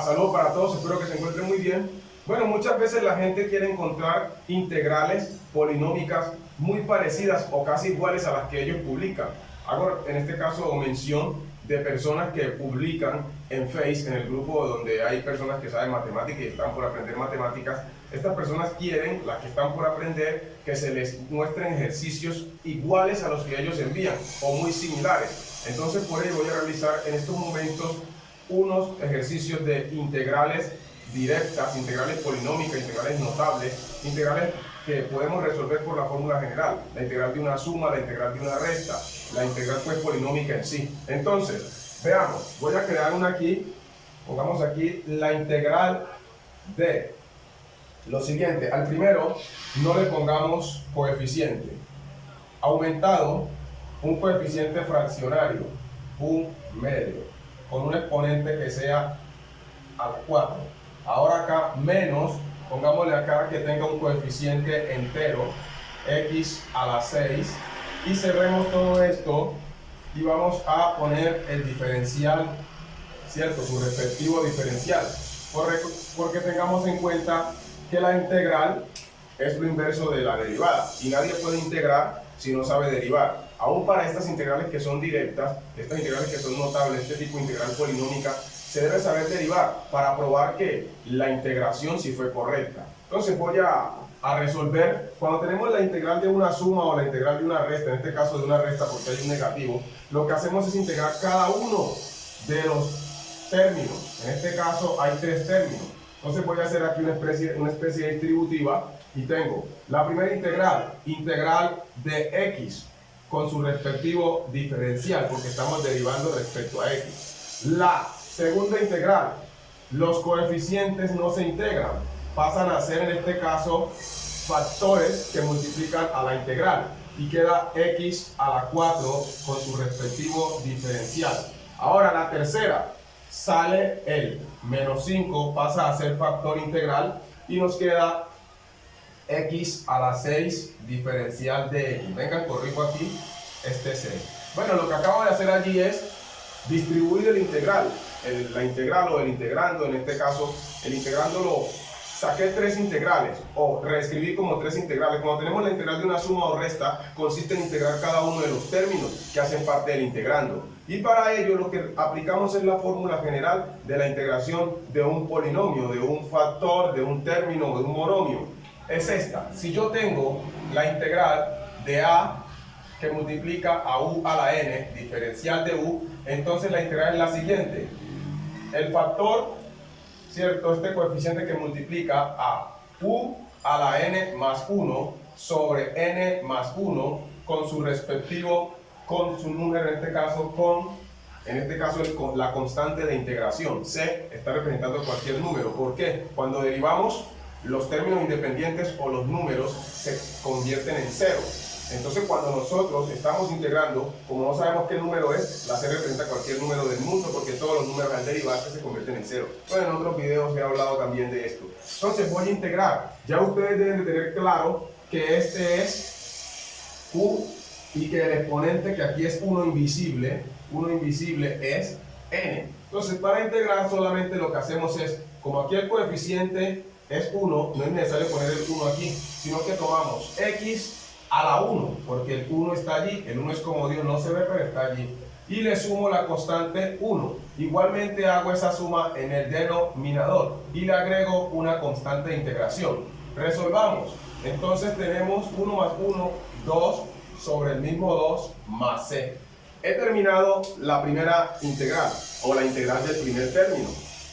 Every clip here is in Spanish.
Saludos para todos, espero que se encuentren muy bien. Bueno, muchas veces la gente quiere encontrar integrales polinómicas muy parecidas o casi iguales a las que ellos publican. Hago en este caso mención de personas que publican en Face, en el grupo donde hay personas que saben matemáticas y están por aprender matemáticas. Estas personas quieren, las que están por aprender, que se les muestren ejercicios iguales a los que ellos envían o muy similares. Entonces por ello voy a realizar en estos momentos unos ejercicios de integrales directas, integrales polinómicas, integrales notables, integrales que podemos resolver por la fórmula general, la integral de una suma, la integral de una resta, la integral pues polinómica en sí. Entonces, veamos, voy a crear una aquí, pongamos aquí la integral de lo siguiente. Al primero no le pongamos coeficiente, aumentado un coeficiente fraccionario, un medio, con un exponente que sea a la 4. Ahora acá menos, pongámosle acá que tenga un coeficiente entero, x a la 6, y cerremos todo esto y vamos a poner el diferencial, ¿cierto? Su respectivo diferencial, porque tengamos en cuenta que la integral es lo inverso de la derivada y nadie puede integrar si no sabe derivar. Aún para estas integrales que son directas, estas integrales que son notables, este tipo de integral polinómica, se debe saber derivar para probar que la integración sí fue correcta. Entonces voy a resolver, cuando tenemos la integral de una suma o la integral de una resta, en este caso de una resta porque hay un negativo, lo que hacemos es integrar cada uno de los términos. En este caso hay 3 términos. Entonces voy a hacer aquí una especie distributiva y tengo la primera integral, integral de x con su respectivo diferencial, porque estamos derivando respecto a x. La segunda integral, los coeficientes no se integran, pasan a ser en este caso factores que multiplican a la integral y queda x a la 4 con su respectivo diferencial. Ahora la tercera, sale el menos 5, pasa a ser factor integral y nos queda x a la 6 diferencial de x. Vengan, corrijo aquí este 6. Bueno, lo que acabo de hacer allí es distribuir el integral, la integral o el integrando, en este caso el integrando lo saqué 3 integrales o reescribí como 3 integrales. Cuando tenemos la integral de una suma o resta, consiste en integrar cada uno de los términos que hacen parte del integrando. Y para ello lo que aplicamos es la fórmula general de la integración de un polinomio, de un factor, de un término, de un monomio. Es esta. Si yo tengo la integral de a que multiplica a u a la n, diferencial de u, entonces la integral es la siguiente. El factor, ¿cierto? Este coeficiente que multiplica a u a la n más 1 sobre n más 1 con su respectivo, con su número, en este caso con la constante de integración. C está representando cualquier número. ¿Por qué? Cuando derivamos, los términos independientes o los números se convierten en cero. Entonces cuando nosotros estamos integrando, como no sabemos qué número es, la C representa cualquier número del mundo porque todos los números al derivarse se convierten en cero. Bueno, en otros videos he hablado también de esto. Entonces voy a integrar. Ya ustedes deben de tener claro que este es u y que el exponente, que aquí es uno invisible es n. Entonces para integrar solamente lo que hacemos es, como aquí el coeficiente es 1, no es necesario poner el 1 aquí, sino que tomamos x a la 1, porque el 1 está allí, el 1 es como Dios, no se ve, pero está allí. Y le sumo la constante 1. Igualmente hago esa suma en el denominador y le agrego una constante de integración. Resolvamos. Entonces tenemos 1 más 1, 2 sobre el mismo 2 más c. He terminado la primera integral, o la integral del primer término,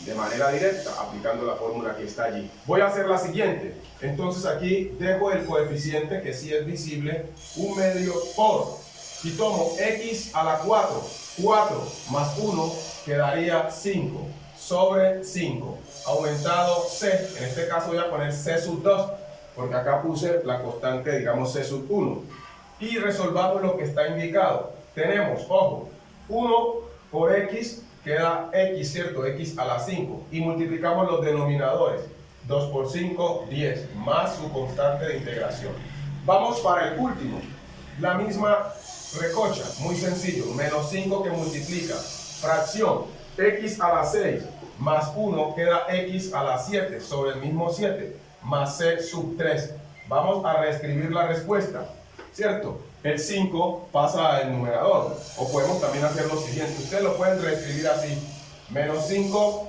de manera directa, aplicando la fórmula que está allí. Voy a hacer la siguiente. Entonces aquí dejo el coeficiente, que sí es visible, un medio por, y tomo x a la 4. 4 más 1 quedaría 5 sobre 5. Aumentado c, en este caso voy a poner c sub 2, porque acá puse la constante, digamos, c sub 1. Y resolvamos lo que está indicado. Tenemos, ojo, 1 por x queda x, ¿cierto? X a la 5. Y multiplicamos los denominadores. 2 por 5, 10, más su constante de integración. Vamos para el último. La misma recocha, muy sencillo. Menos 5 que multiplica fracción x a la 6 más 1 queda x a la 7 sobre el mismo 7 más c sub 3. Vamos a reescribir la respuesta, ¿cierto? El 5 pasa al numerador, o podemos también hacer lo siguiente, ustedes lo pueden reescribir así, menos 5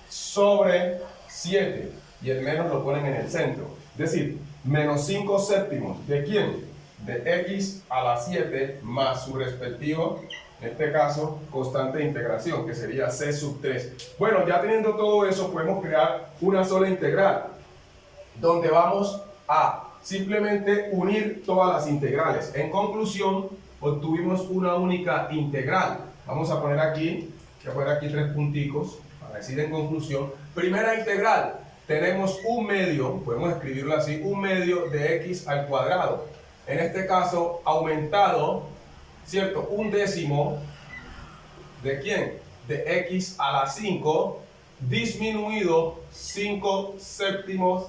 sobre 7, y el menos lo ponen en el centro, es decir, menos 5 séptimos, ¿de quién? De x a la 7 más su respectivo, en este caso, constante de integración, que sería c sub 3. Bueno, ya teniendo todo eso, podemos crear una sola integral, donde vamos a simplemente unir todas las integrales. En conclusión, obtuvimos una única integral. Vamos a poner aquí, voy a poner aquí 3 punticos, para decir en conclusión. Primera integral, tenemos un medio, podemos escribirlo así, un medio de x al cuadrado. En este caso, aumentado, ¿cierto? Un décimo, ¿de quién? De x a la 5, disminuido 5 séptimos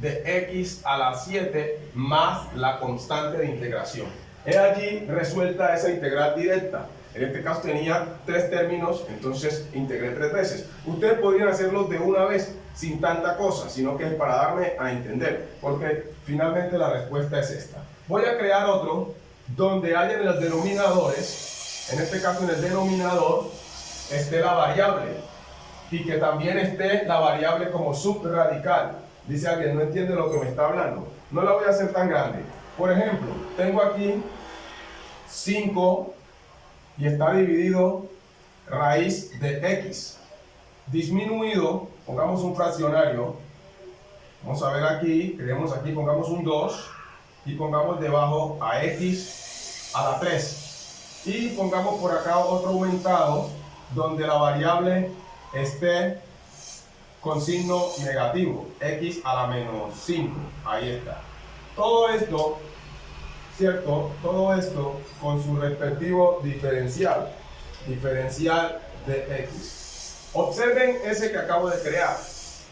de x a la 7 más la constante de integración. He allí resuelta esa integral directa. En este caso tenía 3 términos, entonces integré 3 veces. Ustedes podrían hacerlo de una vez, sin tanta cosa, sino que es para darme a entender, porque finalmente la respuesta es esta. Voy a crear otro donde haya en los denominadores, en este caso en el denominador, esté la variable y que también esté la variable como subradical. Dice alguien, no entiende lo que me está hablando. No la voy a hacer tan grande. Por ejemplo, tengo aquí 5 y está dividido raíz de x. Disminuido, pongamos un fraccionario. Vamos a ver aquí, creemos aquí, pongamos un 2 y pongamos debajo a x a la 3. Y pongamos por acá otro aumentado donde la variable esté con signo negativo, x a la menos 5, ahí está. Todo esto, ¿cierto? Todo esto con su respectivo diferencial de x. Observen ese que acabo de crear.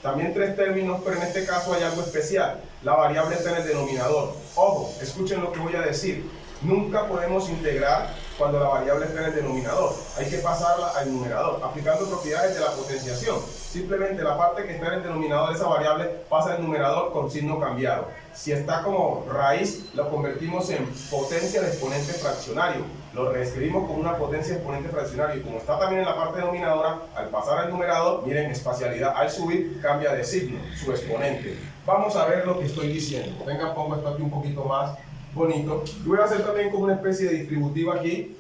También 3 términos, pero en este caso hay algo especial. La variable está en el denominador. Ojo, escuchen lo que voy a decir. Nunca podemos integrar cuando la variable está en el denominador. Hay que pasarla al numerador, aplicando propiedades de la potenciación. Simplemente la parte que está en el denominador de esa variable pasa al numerador con signo cambiado. Si está como raíz, lo convertimos en potencia de exponente fraccionario. Lo reescribimos como una potencia de exponente fraccionario. Y como está también en la parte denominadora, al pasar al numerador, miren, espacialidad, al subir, cambia de signo, su exponente. Vamos a ver lo que estoy diciendo. Venga, pongo esto aquí un poquito más bonito. Y voy a hacer también como una especie de distributiva aquí.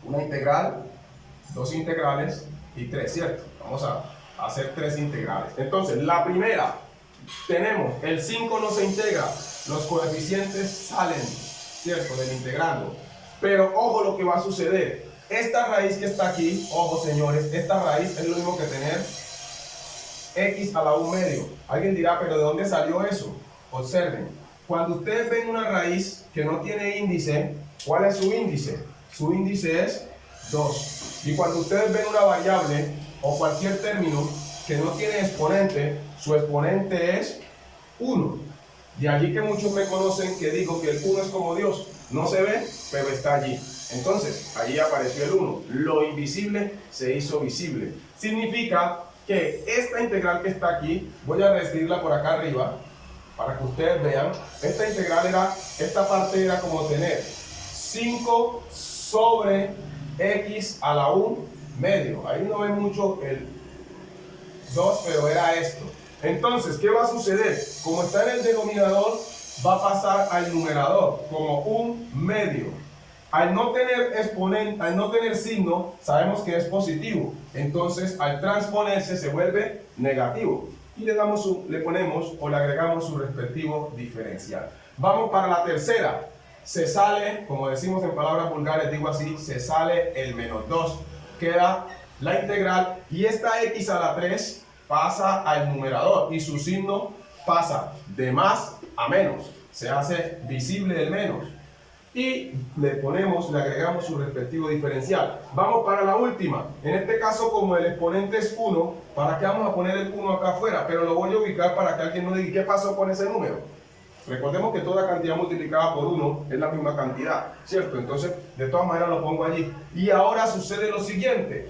Una integral, 2 integrales y 3, ¿cierto? Vamos a hacer 3 integrales. Entonces, la primera, tenemos el 5 no se integra, los coeficientes salen, ¿cierto? Del integrando. Pero ojo lo que va a suceder. Esta raíz que está aquí, ojo señores, esta raíz es lo mismo que tener x a la 1 medio. Alguien dirá, pero ¿de dónde salió eso? Observen, cuando ustedes ven una raíz que no tiene índice, ¿cuál es su índice? Su índice es 2. Y cuando ustedes ven una variable o cualquier término que no tiene exponente, su exponente es 1. De allí que muchos me conocen que digo que el 1 es como Dios. No se ve, pero está allí. Entonces, allí apareció el 1. Lo invisible se hizo visible. Significa que esta integral que está aquí, voy a reescribirla por acá arriba, para que ustedes vean. Esta integral era, esta parte era como tener 5 sobre x a la 1 medio. Ahí no ven mucho el 2, pero era esto. Entonces, ¿qué va a suceder? Como está en el denominador, va a pasar al numerador como 1 medio. Al no tener exponente, al no tener signo, sabemos que es positivo. Entonces, al transponerse se vuelve negativo. Y le ponemos o le agregamos su respectivo diferencial. Vamos para la tercera. Se sale, como decimos en palabras vulgares, digo así, se sale el menos 2. Queda la integral y esta x a la 3 pasa al numerador y su signo pasa de más a menos. Se hace visible el menos. Y le agregamos su respectivo diferencial. Vamos para la última. En este caso, como el exponente es 1, ¿para qué vamos a poner el 1 acá afuera? Pero lo voy a ubicar para que alguien no diga ¿qué pasó con ese número? Recordemos que toda cantidad multiplicada por 1 es la misma cantidad, ¿cierto? Entonces, de todas maneras lo pongo allí. Y ahora sucede lo siguiente.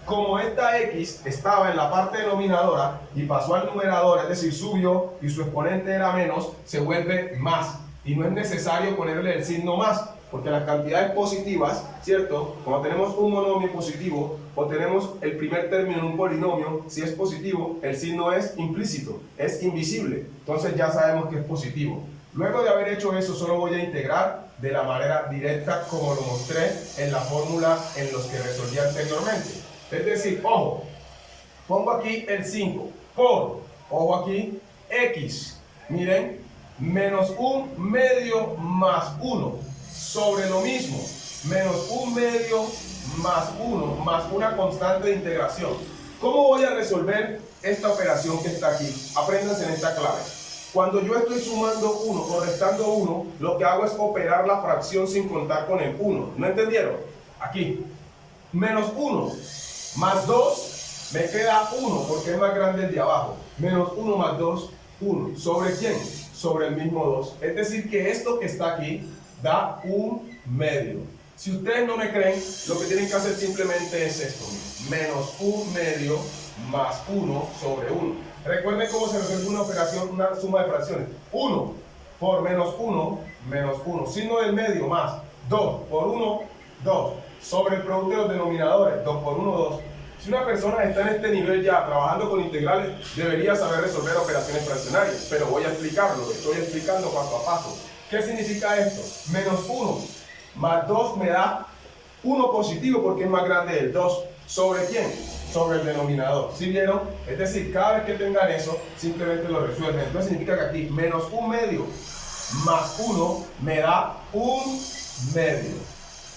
como esta x estaba en la parte denominadora y pasó al numerador, es decir, subió y su exponente era menos, se vuelve más. Y no es necesario ponerle el signo más, porque las cantidades positivas, ¿cierto? Cuando tenemos un monomio positivo o tenemos el primer término en un polinomio, si es positivo, el signo es implícito, es invisible. Entonces ya sabemos que es positivo. Luego de haber hecho eso, solo voy a integrar de la manera directa como lo mostré en la fórmula en los que resolví anteriormente. Es decir, ojo, pongo aquí el 5 por, ojo aquí, x. Miren, menos 1 medio más 1 sobre lo mismo, menos 1 medio más 1 más una constante de integración. ¿Cómo voy a resolver esta operación que está aquí? Apréndanse en esta clave. Cuando yo estoy sumando 1 o restando 1, lo que hago es operar la fracción sin contar con el 1. ¿No entendieron? Aquí, menos 1 más 2, me queda 1 porque es más grande el de abajo. Menos 1 más 2, 1. ¿Sobre quién? Sobre el mismo 2. Es decir, que esto que está aquí da 1 medio. Si ustedes no me creen, lo que tienen que hacer simplemente es esto. Menos 1 medio más 1 sobre 1. Recuerden cómo se resuelve una operación, una suma de fracciones. 1 por menos 1, menos 1. Signo del medio más 2 por 1, 2. Sobre el producto de los denominadores, 2 por 1, 2. Si una persona está en este nivel ya trabajando con integrales, debería saber resolver operaciones fraccionarias, pero voy a explicarlo, lo estoy explicando paso a paso. ¿Qué significa esto? Menos 1 más 2 me da 1 positivo porque es más grande del 2. ¿Sobre quién? Sobre el denominador. ¿Sí vieron? Es decir, cada vez que tengan eso, simplemente lo resuelven. Entonces significa que aquí menos 1 medio más 1 me da 1 medio.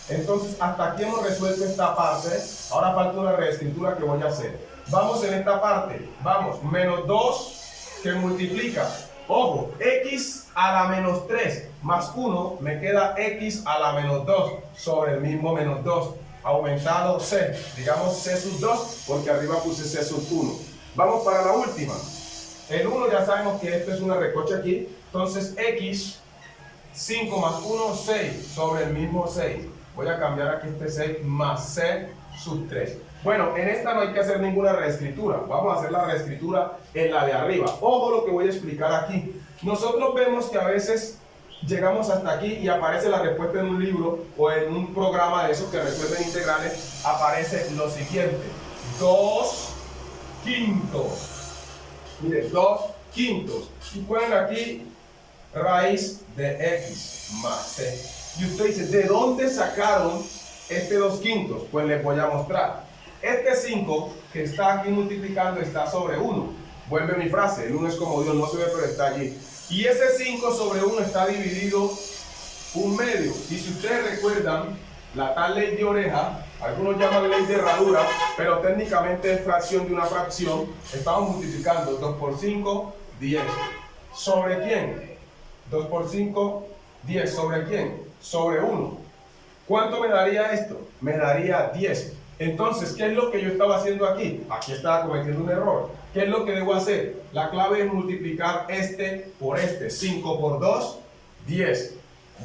Entonces, hasta aquí hemos resuelto esta parte. Ahora falta una reescritura que voy a hacer. Vamos en esta parte. Vamos, menos 2 que multiplica. Ojo, x a la menos 3 más 1 me queda x a la menos 2 sobre el mismo menos 2. Aumentado c. Digamos c sub 2 porque arriba puse c sub 1. Vamos para la última. El 1 ya sabemos que esto es una recocha aquí. Entonces, x 5 más 1, 6 sobre el mismo 6. Voy a cambiar aquí este 6 más c sub 3. Bueno, en esta no hay que hacer ninguna reescritura. Vamos a hacer la reescritura en la de arriba. Ojo lo que voy a explicar aquí. Nosotros vemos que a veces llegamos hasta aquí y aparece la respuesta en un libro o en un programa de esos que resuelven integrales. Aparece lo siguiente. 2 quintos. Mire, 2 quintos. Y ponen aquí raíz de x más c. Y usted dice, ¿de dónde sacaron este 2 quintos? Pues les voy a mostrar. Este 5 que está aquí multiplicando está sobre 1. Vuelve mi frase, el 1 es como Dios, no se ve pero está allí. Y ese 5 sobre 1 está dividido 1 medio. Y si ustedes recuerdan la tal ley de oreja, algunos llaman ley de herradura, pero técnicamente es fracción de una fracción. Estamos multiplicando 2 por 5, 10. ¿Sobre quién? 2 por 5, 10. ¿Sobre quién? Sobre 1. ¿Cuánto me daría esto? Me daría 10. Entonces, ¿qué es lo que yo estaba haciendo aquí? Aquí estaba cometiendo un error. ¿Qué es lo que debo hacer? La clave es multiplicar este por este. 5 por 2, 10.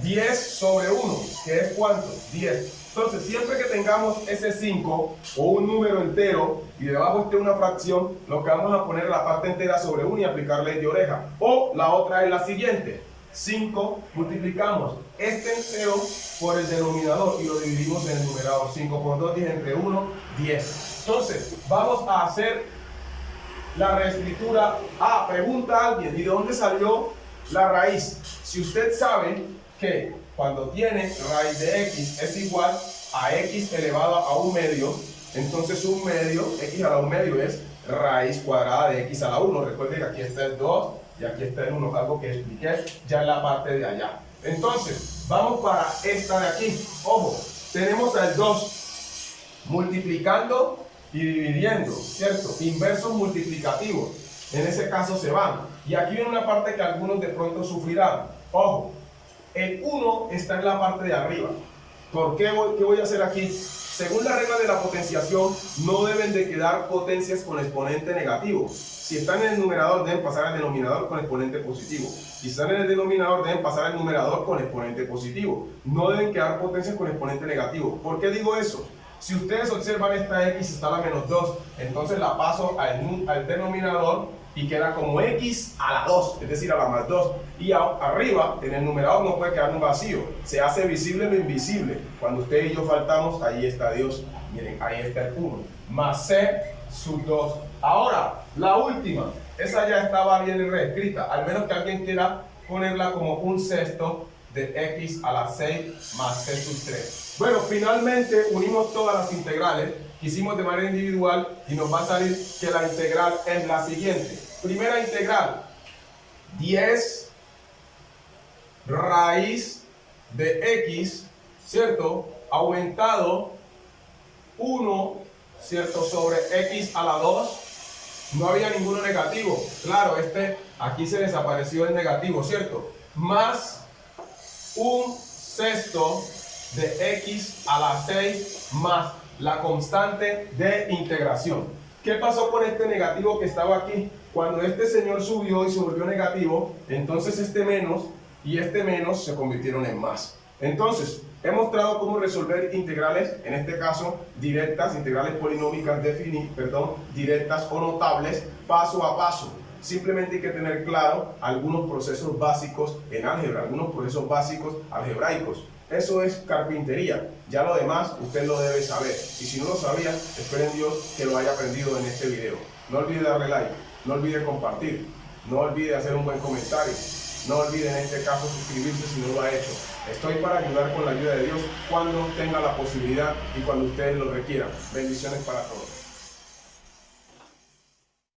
10 sobre 1, ¿que es cuánto? 10. Entonces, siempre que tengamos ese 5 o un número entero y debajo esté una fracción, lo que vamos a poner es la parte entera sobre 1 y aplicar ley de oreja. O la otra es la siguiente. 5 multiplicamos este entero por el denominador y lo dividimos en el numerador. 5 por 2, 10 entre 1, 10. Entonces, vamos a hacer la reescritura. Pregunta a alguien, ¿y de dónde salió la raíz? Si usted sabe que cuando tiene raíz de x es igual a x elevado a 1 medio, entonces 1 medio, x a la 1 medio es raíz cuadrada de x a la 1. Recuerde que aquí está el 2 y aquí está el 1, algo que expliqué ya en la parte de allá. Entonces, vamos para esta de aquí. Ojo, tenemos al 2 multiplicando y dividiendo, ¿cierto? Inversos multiplicativos. En ese caso se van. Y aquí viene una parte que algunos de pronto sufrirán. Ojo, el 1 está en la parte de arriba. ¿Por qué? ¿Qué voy a hacer aquí? Según la regla de la potenciación, no deben de quedar potencias con exponente negativo. Si están en el numerador, deben pasar al denominador con exponente positivo. Si están en el denominador, deben pasar al numerador con exponente positivo. No deben quedar potencias con exponente negativo. ¿Por qué digo eso? Si ustedes observan, esta x está a la menos 2, entonces la paso al denominador y queda como x a la 2, es decir, a la más 2. Y arriba, en el numerador, no puede quedar un vacío. Se hace visible lo invisible. Cuando usted y yo faltamos, ahí está Dios. Miren, ahí está el 1. Más c sub 2. Ahora, la última. Esa ya estaba bien reescrita. Al menos que alguien quiera ponerla como un sexto de x a la 6 más c sub 3. Bueno, finalmente unimos todas las integrales que hicimos de manera individual y nos va a salir que la integral es la siguiente. Primera integral, 10 raíz de x, ¿cierto? Aumentado 1, ¿cierto? Sobre x a la 2. No había ninguno negativo. Claro, aquí se desapareció el negativo, ¿cierto? Más un sexto de x a la 6 más la constante de integración. ¿Qué pasó con este negativo que estaba aquí? Cuando este señor subió y se volvió negativo, entonces este menos y este menos se convirtieron en más. Entonces, he mostrado cómo resolver integrales, en este caso directas, integrales polinómicas directas o notables, paso a paso. Simplemente hay que tener claro algunos procesos básicos en álgebra, algunos procesos básicos algebraicos. Eso es carpintería. Ya lo demás usted lo debe saber. Y si no lo sabía, espero en Dios que lo haya aprendido en este video. No olvide darle like, no olvide compartir, no olvide hacer un buen comentario. No olvide en este caso suscribirse si no lo ha hecho. Estoy para ayudar con la ayuda de Dios cuando tenga la posibilidad y cuando ustedes lo requieran. Bendiciones para todos.